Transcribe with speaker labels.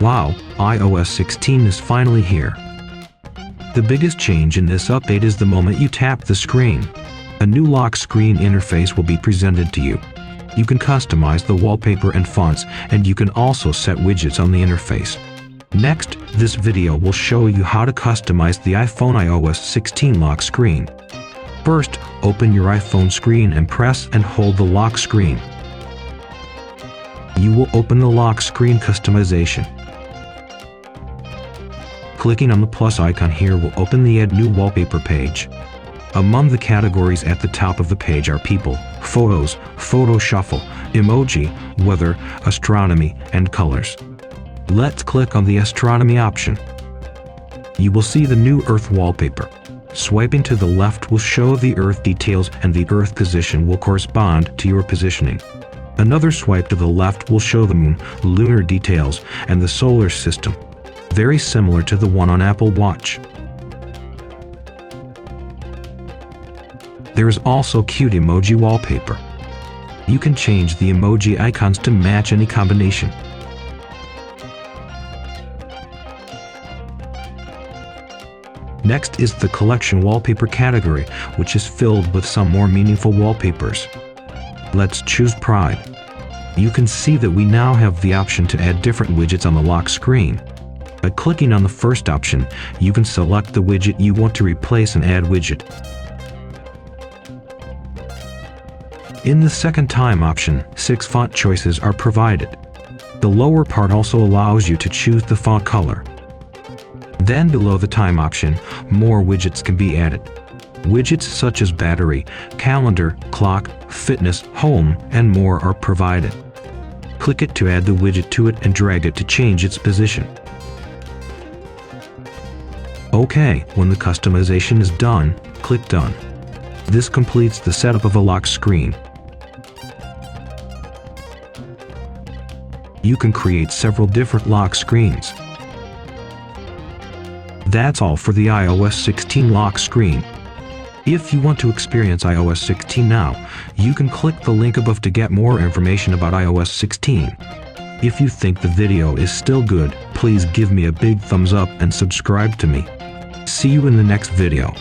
Speaker 1: Wow, iOS 16 is finally here. The biggest change in this update is the moment you tap the screen. A new lock screen interface will be presented to you. You can customize the wallpaper and fonts, and you can also set widgets on the interface. Next, this video will show you how to customize the iPhone iOS 16 lock screen. First, open your iPhone screen and press and hold the lock screen. You will open the lock screen customization. Clicking on the plus icon here will open the Add New Wallpaper page. Among the categories at the top of the page are people, photos, photo shuffle, emoji, weather, astronomy, and colors. Let's click on the astronomy option. You will see the new Earth wallpaper. Swiping to the left will show the Earth details, and the Earth position will correspond to your positioning. Another swipe to the left will show the Moon, lunar details, and the solar system. Very similar to the one on Apple Watch. There is also cute emoji wallpaper. You can change the emoji icons to match any combination. Next is the collection wallpaper category, which is filled with some more meaningful wallpapers. Let's choose Pride. You can see that we now have the option to add different widgets on the lock screen. By clicking on the first option, you can select the widget you want to replace and add widget. In the second time option, 6 font choices are provided. The lower part also allows you to choose the font color. Then below the time option, more widgets can be added. Widgets such as battery, calendar, clock, fitness, home, and more are provided. Click it to add the widget to it and drag it to change its position. OK, when the customization is done, click Done. This completes the setup of a lock screen. You can create several different lock screens. That's all for the iOS 16 lock screen. If you want to experience iOS 16 now, you can click the link above to get more information about iOS 16. If you think the video is still good, please give me a big thumbs up and subscribe to me. See you in the next video.